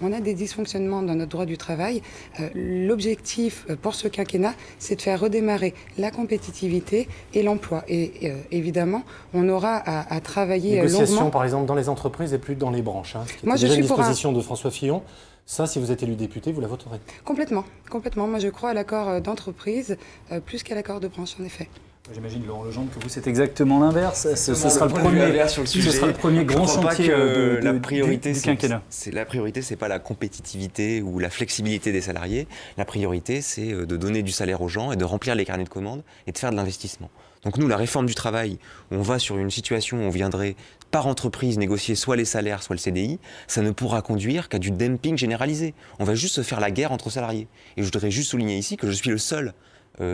On a des dysfonctionnements dans notre droit du travail. L'objectif pour ce quinquennat, c'est de faire redémarrer la compétitivité et l'emploi. Et évidemment, on aura à travailler négociation, longuement. Par exemple, dans les entreprises et plus dans les branches. Hein, ce qui Moi, était déjà une disposition de François Fillon. Ça, si vous êtes élu député, vous la voterez? Complètement, complètement. Moi, je crois à l'accord d'entreprise plus qu'à l'accord de branche, en effet. J'imagine, Laurent Legendre, que vous, c'est exactement l'inverse. Ce sera le premier grand chantier du quinquennat. La priorité, c'est pas la compétitivité ou la flexibilité des salariés. La priorité, c'est de donner du salaire aux gens et de remplir les carnets de commandes et de faire de l'investissement. Donc nous, la réforme du travail, où on va sur une situation où on viendrait par entreprise négocier soit les salaires, soit le CDI, ça ne pourra conduire qu'à du dumping généralisé. On va juste se faire la guerre entre salariés. Et je voudrais juste souligner ici que je suis le seul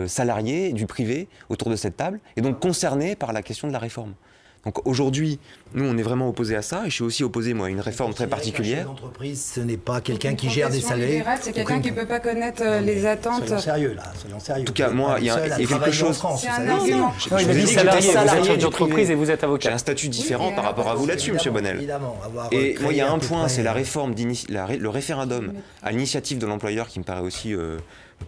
salarié du privé autour de cette table et donc concerné par la question de la réforme. Donc aujourd'hui, nous, on est vraiment opposés à ça. Et je suis aussi opposé, moi, à une réforme très particulière. L'entreprise, ce n'est pas quelqu'un qui gère des salariés. C'est quelqu'un qui ne peut pas connaître les attentes. Soyons sérieux, là. Soyons sérieux. En tout cas, moi, il y a quelque chose... C'est un argument. Non, il a dit salarié, vous êtes chef d'entreprise et vous êtes avocat. J'ai un statut différent par rapport à vous là-dessus, M. Bonnel. Et moi, il y a un point, c'est la réforme, le référendum à l'initiative de l'employeur qui me paraît aussi...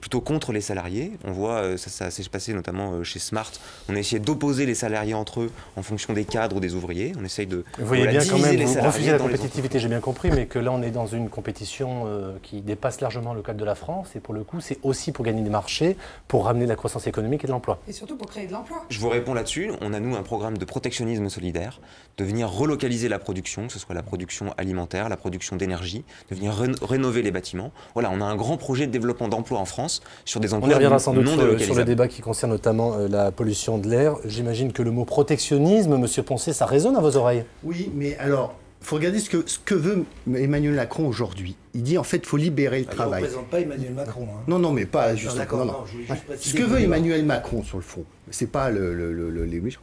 plutôt contre les salariés. On voit, ça s'est passé notamment chez Smart, on a essayé d'opposer les salariés entre eux en fonction des cadres ou des ouvriers. On essaye de Vous voyez bien quand même, vous refusez la compétitivité, j'ai bien compris, mais que là on est dans une compétition qui dépasse largement le cadre de la France, et pour le coup c'est aussi pour gagner des marchés, pour ramener de la croissance économique et de l'emploi. Et surtout pour créer de l'emploi. Je vous réponds là-dessus, on a nous un programme de protectionnisme solidaire, de venir relocaliser la production, que ce soit la production alimentaire, la production d'énergie, de venir rénover les bâtiments. Voilà, on a un grand projet de développement d'emploi en France sur des emplois on y reviendra sans doute non sur le débat qui concerne notamment la pollution de l'air. J'imagine que le mot protectionnisme, Monsieur Poncet, ça résonne à vos oreilles. Oui, mais alors, il faut regarder ce que veut Emmanuel Macron aujourd'hui. Il dit en fait, il faut libérer le travail. On ne présente pas Emmanuel Macron. Hein. Non, mais pas juste. Ce que veut Emmanuel Macron sur le fond, c'est pas les méchants.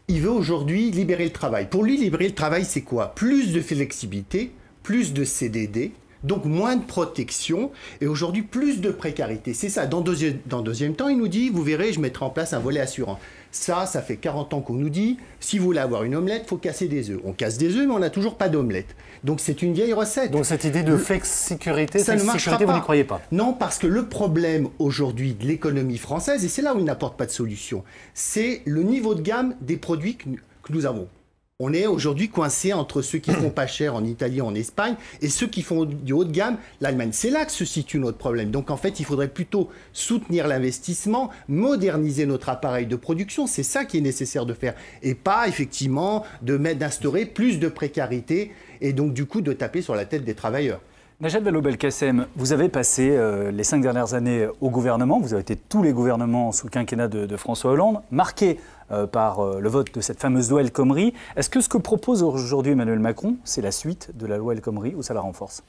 Il veut aujourd'hui libérer le travail. Pour lui, libérer le travail, c'est quoi? Plus de flexibilité, plus de CDD. Donc moins de protection et aujourd'hui plus de précarité. C'est ça. Dans deuxième temps, il nous dit, vous verrez, je mettrai en place un volet assurant. Ça fait 40 ans qu'on nous dit, si vous voulez avoir une omelette, il faut casser des œufs. On casse des œufs, mais on n'a toujours pas d'omelette. Donc c'est une vieille recette. Donc cette idée de flex-sécurité, ça ne marchera pas. Vous n'y croyez pas? Non, parce que le problème aujourd'hui de l'économie française, et c'est là où il n'apporte pas de solution, c'est le niveau de gamme des produits que nous avons. On est aujourd'hui coincé entre ceux qui font pas cher en Italie, en Espagne, et ceux qui font du haut de gamme, l'Allemagne. C'est là que se situe notre problème. Donc en fait, il faudrait plutôt soutenir l'investissement, moderniser notre appareil de production. C'est ça qui est nécessaire de faire. Et pas effectivement d'instaurer plus de précarité et donc du coup de taper sur la tête des travailleurs. Najat Vallaud-Belkacem, vous avez passé les 5 dernières années au gouvernement, vous avez été tous les gouvernements sous le quinquennat de François Hollande, marqués par le vote de cette fameuse loi El Khomri. Est-ce que ce que propose aujourd'hui Emmanuel Macron, c'est la suite de la loi El Khomri ou ça la renforce?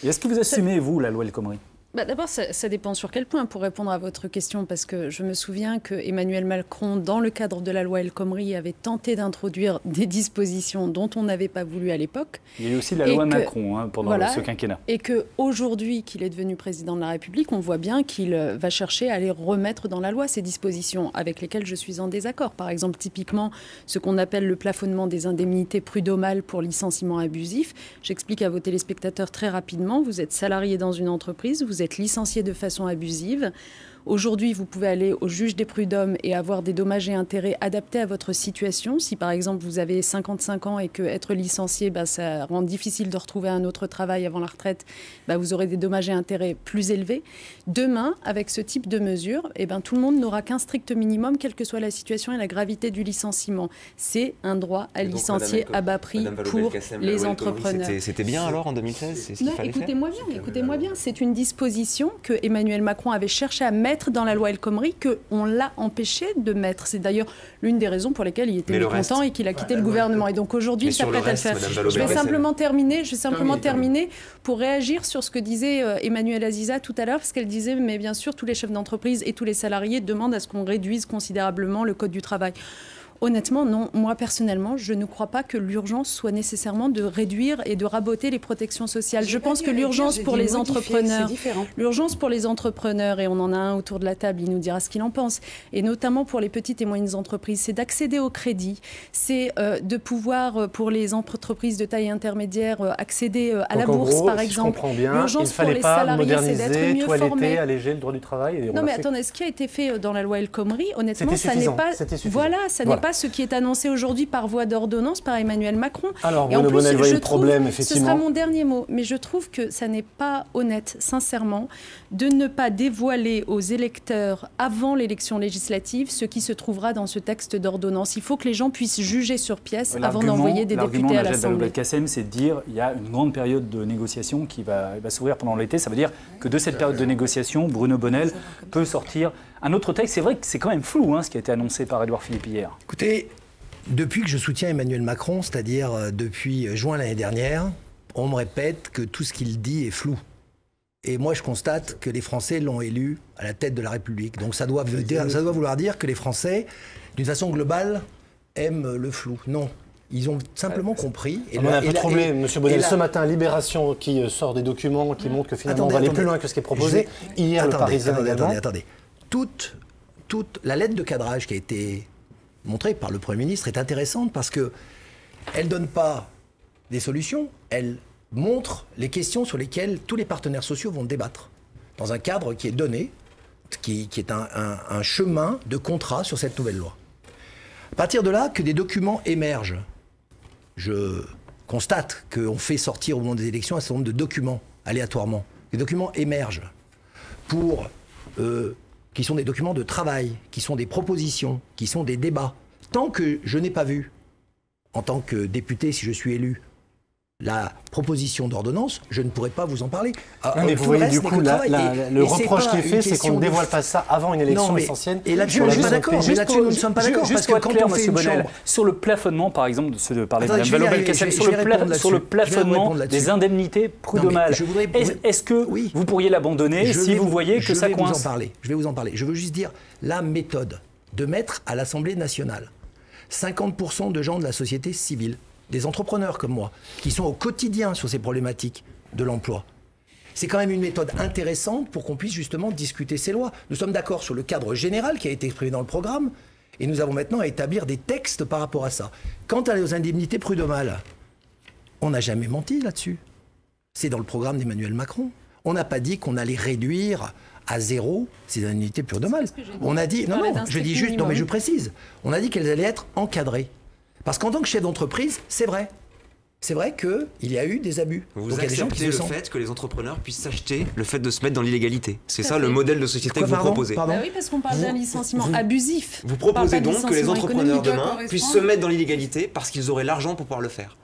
Et est-ce que vous assumez, vous, la loi El Khomri? D'abord, ça dépend sur quel point, pour répondre à votre question, parce que je me souviens que Emmanuel Macron, dans le cadre de la loi El Khomri, avait tenté d'introduire des dispositions dont on n'avait pas voulu à l'époque. Il y a eu aussi la loi Macron pendant ce quinquennat. Et qu'aujourd'hui qu'il est devenu président de la République, on voit bien qu'il va chercher à les remettre dans la loi, ces dispositions avec lesquelles je suis en désaccord. Par exemple, typiquement, ce qu'on appelle le plafonnement des indemnités prud'homales pour licenciement abusif. J'explique à vos téléspectateurs très rapidement, vous êtes salarié dans une entreprise, vous êtes licencié de façon abusive. Aujourd'hui, vous pouvez aller au juge des prud'hommes et avoir des dommages et intérêts adaptés à votre situation. Si par exemple vous avez 55 ans et que être licencié, ça rend difficile de retrouver un autre travail avant la retraite, vous aurez des dommages et intérêts plus élevés. Demain, avec ce type de mesures, tout le monde n'aura qu'un strict minimum, quelle que soit la situation et la gravité du licenciement. C'est un droit à licencier à bas prix pour les entrepreneurs. C'était bien alors en 2016? C'est ce qu'il fallait faire. Écoutez-moi bien. C'est une disposition que Emmanuel Macron avait cherché à mettre dans la loi El Khomri, qu'on l'a empêché de mettre. C'est d'ailleurs l'une des raisons pour lesquelles il était mécontent et qu'il a quitté le gouvernement. Et donc aujourd'hui, il s'apprête à le faire. Je vais simplement terminer pour réagir sur ce que disait Emmanuelle Aziza tout à l'heure, parce qu'elle disait, mais bien sûr, tous les chefs d'entreprise et tous les salariés demandent à ce qu'on réduise considérablement le code du travail. Honnêtement, non. Moi, personnellement, je ne crois pas que l'urgence soit nécessairement de réduire et de raboter les protections sociales. Je pense que l'urgence pour les entrepreneurs, et on en a un autour de la table, il nous dira ce qu'il en pense, et notamment pour les petites et moyennes entreprises, c'est d'accéder au crédit, c'est de pouvoir, pour les entreprises de taille intermédiaire, accéder à la bourse, par exemple. Je comprends bien, il ne fallait pas moderniser, toiletter, alléger le droit du travail. Non, mais attendez, ce qui a été fait dans la loi El Khomri, honnêtement, ça n'est pas... Voilà, ça n'est pas ce qui est annoncé aujourd'hui par voie d'ordonnance par Emmanuel Macron. Alors, Bruno Bonnell voyait le problème, effectivement. Ce sera mon dernier mot, mais je trouve que ça n'est pas honnête, sincèrement, de ne pas dévoiler aux électeurs, avant l'élection législative, ce qui se trouvera dans ce texte d'ordonnance. Il faut que les gens puissent juger sur pièce avant d'envoyer des députés à l'Assemblée. Vallaud-Belkacem, c'est de dire qu'il y a une grande période de négociation qui va s'ouvrir pendant l'été. Ça veut dire que de cette période de négociation, Bruno Bonnell peut sortir un autre texte. C'est vrai que c'est quand même flou, ce qui a été annoncé par Édouard Philippe hier. Écoutez, depuis que je soutiens Emmanuel Macron, c'est-à-dire depuis juin l'année dernière, on me répète que tout ce qu'il dit est flou. Et moi, je constate que les Français l'ont élu à la tête de la République. Donc ça doit vouloir dire que les Français, d'une façon globale, aiment le flou. Non. Ils ont simplement compris. Et on a un peu troublé, M. Bonnell. Ce matin, Libération qui sort des documents qui montrent que finalement on va aller plus loin que ce qui est proposé. Hier, le Parisien également. Attendez. Toute la lettre de cadrage qui a été montrée par le Premier ministre est intéressante parce qu'elle ne donne pas des solutions, elle montre les questions sur lesquelles tous les partenaires sociaux vont débattre, dans un cadre qui est donné, qui est un chemin de contrat sur cette nouvelle loi. À partir de là, que des documents émergent. Je constate qu'on fait sortir au moment des élections un certain nombre de documents, aléatoirement. Les documents émergent qui sont des documents de travail, qui sont des propositions, qui sont des débats. Tant que je n'ai pas vu, en tant que député, si je suis élu, la proposition d'ordonnance, je ne pourrais pas vous en parler. Mais vous voyez, du coup, le reproche qui est fait, c'est qu'on ne dévoile pas ça avant une élection essentielle. Et là-dessus, on n'est pas d'accord. Mais là-dessus, nous ne sommes pas d'accord. Parce que quand on fait une chambre... Sur le plafonnement, par exemple, de ceux de parler de Mme Vallaud-Belkacem, sur le plafonnement des indemnités prud'homales, est-ce que vous pourriez l'abandonner si vous voyez que ça coince? Je vais vous en parler. Je veux juste dire la méthode de mettre à l'Assemblée nationale 50% de gens de la société civile, des entrepreneurs comme moi, qui sont au quotidien sur ces problématiques de l'emploi. C'est quand même une méthode intéressante pour qu'on puisse justement discuter ces lois. Nous sommes d'accord sur le cadre général qui a été exprimé dans le programme, et nous avons maintenant à établir des textes par rapport à ça. Quant aux indemnités prud'homales, on n'a jamais menti là-dessus. C'est dans le programme d'Emmanuel Macron. On n'a pas dit qu'on allait réduire à zéro ces indemnités prud'homales. On a dit, je dis juste, non mais je précise, on a dit qu'elles allaient être encadrées. Parce qu'en tant que chef d'entreprise, c'est vrai. C'est vrai qu'il y a eu des abus. Vous acceptez le fait que les entrepreneurs puissent s'acheter le fait de se mettre dans l'illégalité. C'est ça le modèle de société que vous proposez. Oui, parce qu'on parle d'un licenciement abusif. Vous proposez donc que les entrepreneurs demain puissent se mettre dans l'illégalité parce qu'ils auraient l'argent pour pouvoir le faire.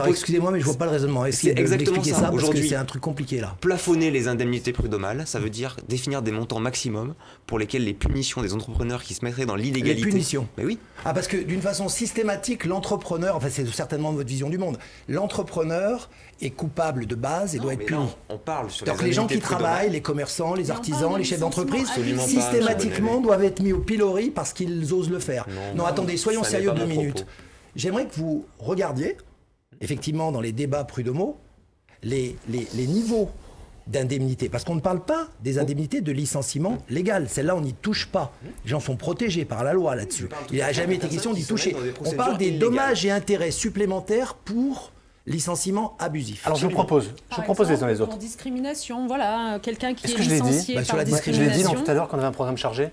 Excusez-moi, mais je ne vois pas le raisonnement. C'est exactement ça. Aujourd'hui, c'est un truc compliqué là. Plafonner les indemnités prud'homales, ça veut dire définir des montants maximum pour lesquels les punitions des entrepreneurs qui se mettraient dans l'illégalité. Les punitions. Mais oui. Ah, parce que d'une façon systématique, l'entrepreneur, enfin c'est certainement votre vision du monde, l'entrepreneur est coupable de base et doit être puni. On parle sur les gens qui travaillent, les commerçants, les artisans, les chefs d'entreprise, systématiquement doivent être mis au pilori parce qu'ils osent le faire. Non, attendez, soyons sérieux 2 minutes. J'aimerais que vous regardiez, effectivement, dans les débats prud'homaux, les niveaux d'indemnité. Parce qu'on ne parle pas des indemnités de licenciement légal. Celles-là, on n'y touche pas. Les gens sont protégés par la loi là-dessus. Il n'a jamais été question d'y toucher. On parle des dommages et intérêts supplémentaires pour licenciement abusif. Alors je propose les uns les autres. Pour discrimination, voilà, quelqu'un qui est licencié par discrimination. Je l'ai dit tout à l'heure qu'on avait un programme chargé.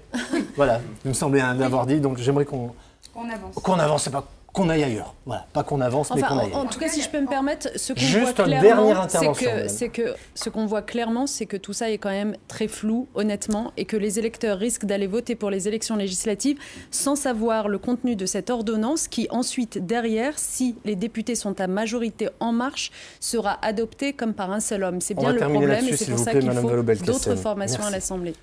Voilà, il me semblait l'avoir dit, donc j'aimerais qu'on avance. Qu'on avance, c'est pas qu'on aille ailleurs. Voilà, pas qu'on avance, mais qu'on aille ailleurs. En tout cas, si je peux me permettre, ce qu'on voit clairement, ce qu'on voit clairement, c'est que tout ça est quand même très flou, honnêtement, et que les électeurs risquent d'aller voter pour les élections législatives sans savoir le contenu de cette ordonnance qui, ensuite, derrière, si les députés sont à majorité en marche, sera adoptée comme par un seul homme. C'est bien le problème et c'est pour ça qu'il faut d'autres formations à l'Assemblée.